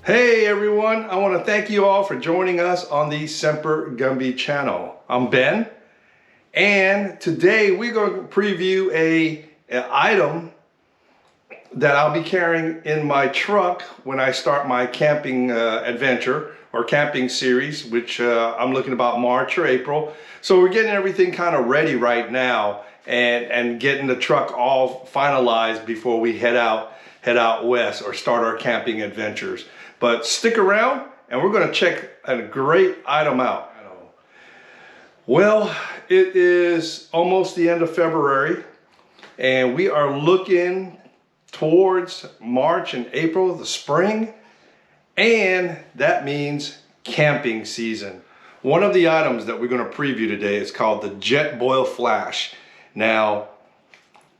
Hey everyone, I want to thank you all for joining us on the SEMPER GUMBIE channel. I'm Ben, and today we're going to preview an item that I'll be carrying in my truck when I start my camping adventure or camping series, which I'm looking about March or April. So we're getting everything kind of ready right now and getting the truck all finalized before we head out west or start our camping adventures. But stick around and we're going to check a great item out. Well, it is almost the end of February and we are looking towards March and April, the spring, and that means camping season. One of the items that we're going to preview today is called the JETBOIL Flash. Now,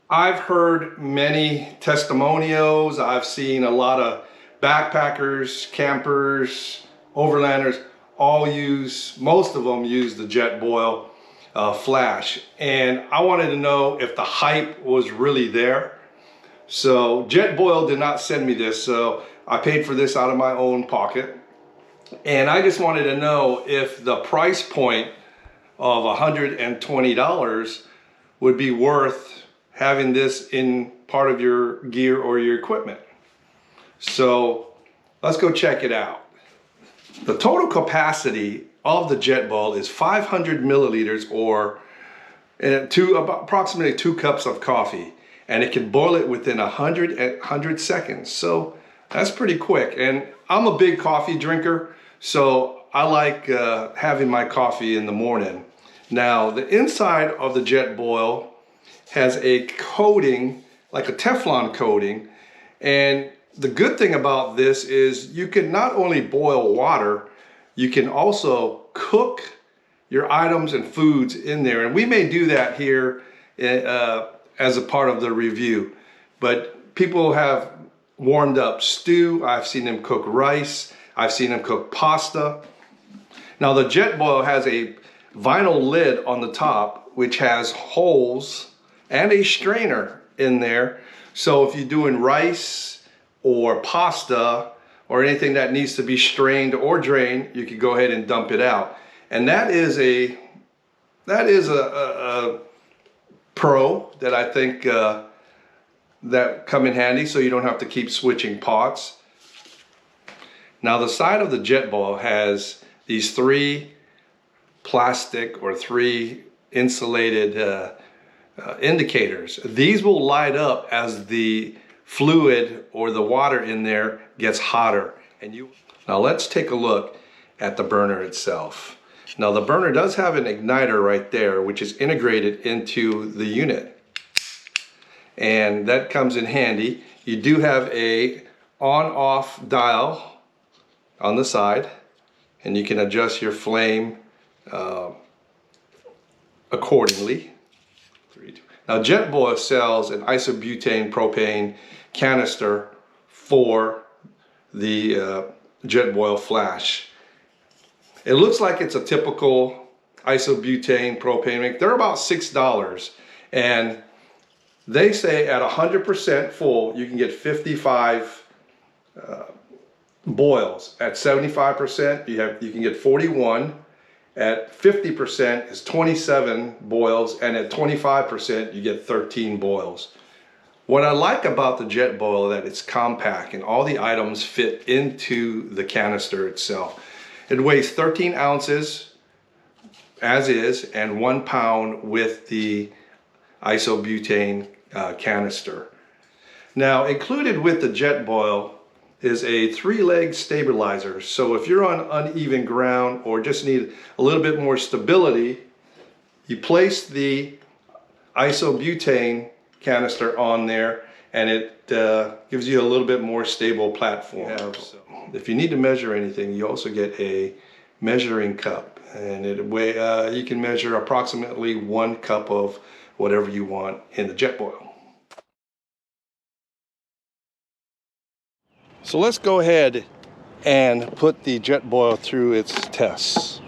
I've heard many testimonials. I've seen a lot of backpackers, campers, overlanders, most of them use the JETBOIL Flash. And I wanted to know if the hype was really there. So JETBOIL did not send me this, so I paid for this out of my own pocket. And I just wanted to know if the price point of $120 would be worth having this in part of your gear or your equipment. So let's go check it out. The total capacity of the JETBOIL is 500 milliliters or approximately 2 cups of coffee. And it can boil it within 100 seconds. So that's pretty quick. And I'm a big coffee drinker, so I like having my coffee in the morning. Now, the inside of the JETBOIL has a coating, like a Teflon coating. And the good thing about this is you can not only boil water, you can also cook your items and foods in there. And we may do that here as a part of the review. But people have warmed up stew. I've seen them cook rice. I've seen them cook pasta. Now the JETBOIL has a vinyl lid on the top, which has holes and a strainer in there. So if you're doing rice or pasta or anything that needs to be strained or drained, you can go ahead and dump it out. And that is a pro that I think that come in handy, so you don't have to keep switching pots. Now the side of the JETBOIL has these 3 plastic or 3 insulated indicators. These will light up as the fluid or the water in there gets hotter. Now let's take a look at the burner itself. Now the burner does have an igniter right there, which is integrated into the unit. And that comes in handy. You do have a on-off dial on the side, and you can adjust your flame accordingly. Now JETBOIL sells an isobutane propane canister for the JETBOIL Flash. It looks like it's a typical isobutane propane make. They're about $6, and they say at 100% full you can get 55 boils. At 75% you can get 41. At 50% is 27 boils, and at 25% you get 13 boils. What I like about the JETBOIL is that it's compact and all the items fit into the canister itself. It weighs 13 ounces as is and 1 pound with the isobutane canister. Now included with the JETBOIL is a 3-leg stabilizer. So if you're on uneven ground or just need a little bit more stability, you place the isobutane canister on there and it gives you a little bit more stable platform. If you need to measure anything, you also get a measuring cup, and you can measure approximately 1 cup of whatever you want in the JETBOIL. So let's go ahead and put the JETBOIL through its tests.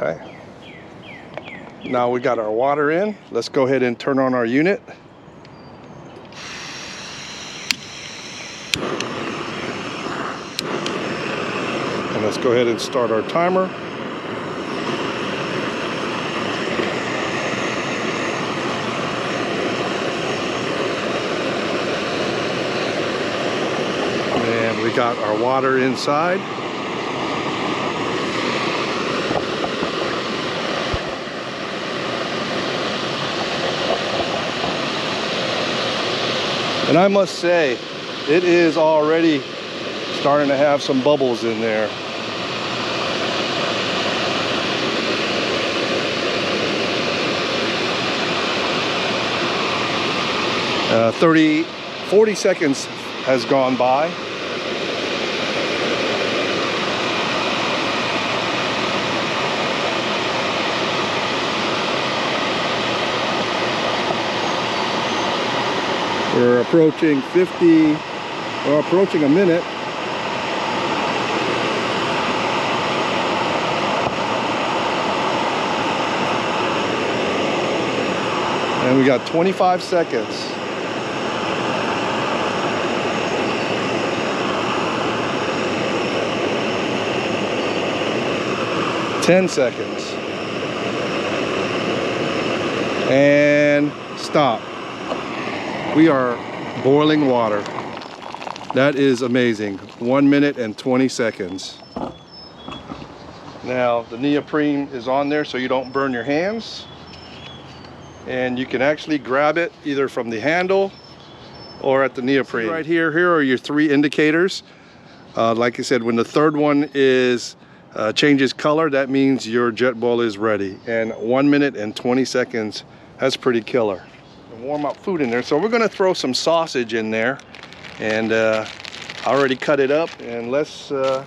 Okay. Now we got our water in. Let's go ahead and turn on our unit. And let's go ahead and start our timer. And we got our water inside. And I must say, it is already starting to have some bubbles in there. 40 seconds has gone by. We're approaching 50, we're approaching a minute. And we got 25 seconds. Ten seconds. And stop. We are boiling water. That is amazing. 1 minute and 20 seconds. Now the neoprene is on there so you don't burn your hands. And you can actually grab it either from the handle or at the neoprene. Right here are your 3 indicators. Like I said, when the third one is changes color, that means your JETBOIL is ready. And 1 minute and 20 seconds, that's pretty killer. Warm up food in there, so we're going to throw some sausage in there, and I already cut it up, and let's throw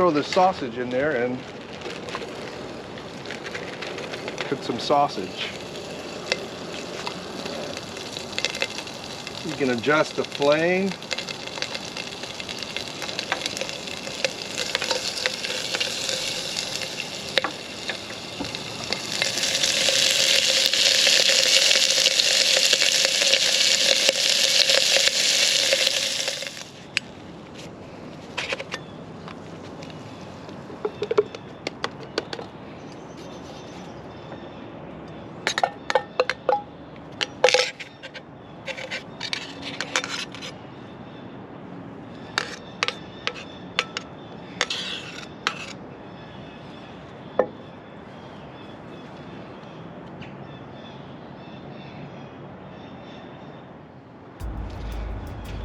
the sausage in there and cook some sausage. You can adjust the flame.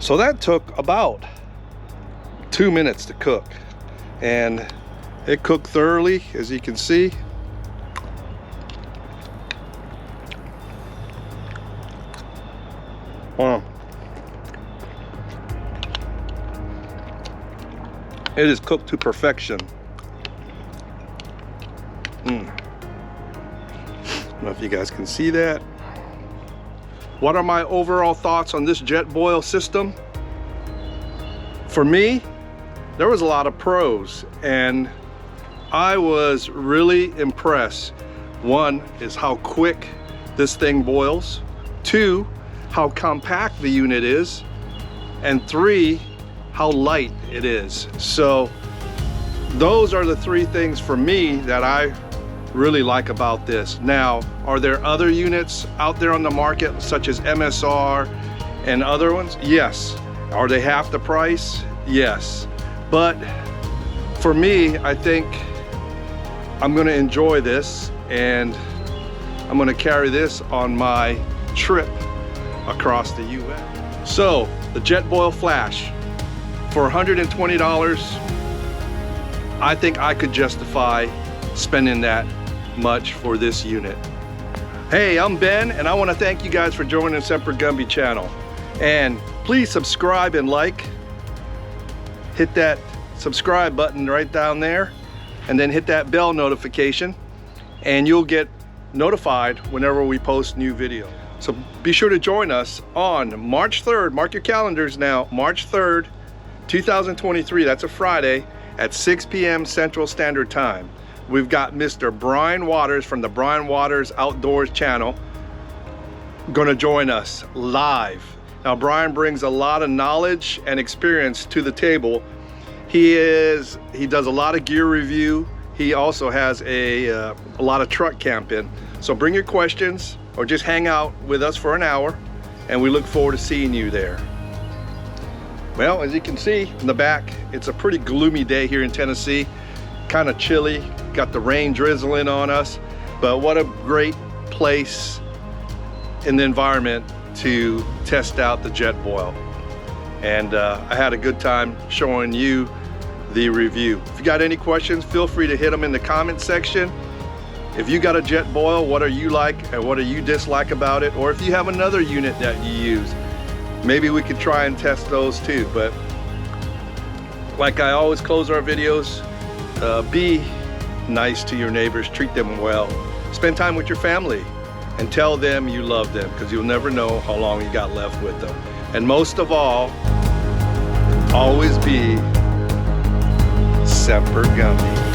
So that took about 2 minutes to cook, and it cooked thoroughly, as you can see. Wow. It is cooked to perfection. I don't know if you guys can see that. What are my overall thoughts on this JETBOIL system? For me, there was a lot of pros, and I was really impressed. 1 is how quick this thing boils. 2, how compact the unit is. And 3, how light it is. So those are the 3 things for me that I really like about this. Now, are there other units out there on the market, such as MSR and other ones? Yes. Are they half the price? Yes. But for me, I think I'm going to enjoy this, and I'm going to carry this on my trip across the US. So the JETBOIL Flash for $120, I think I could justify spending that much for this unit. Hey, I'm Ben, and I want to thank you guys for joining the SEMPER GUMBIE channel. And please subscribe and like. Hit that subscribe button right down there, and then hit that bell notification, and you'll get notified whenever we post new videos. So be sure to join us on March 3rd. Mark your calendars now. March 3rd, 2023. That's a Friday at 6 p.m. Central Standard Time. We've got Mr. Brian Waters from the Brian Waters Outdoors channel going to join us live. Now, Brian brings a lot of knowledge and experience to the table. He does a lot of gear review. He also has a lot of truck camping. So bring your questions or just hang out with us for an hour, and we look forward to seeing you there. Well, as you can see in the back, it's a pretty gloomy day here in Tennessee. Kind of chilly, got the rain drizzling on us, but what a great place in the environment to test out the JETBOIL. And I had a good time showing you the review. If you got any questions, feel free to hit them in the comment section. If you got a JETBOIL, what are you like and what do you dislike about it? Or if you have another unit that you use, maybe we could try and test those too. But like I always close our videos, be nice to your neighbors, treat them well, spend time with your family, and tell them you love them, because you'll never know how long you got left with them. And most of all, always be Semper Gumbie.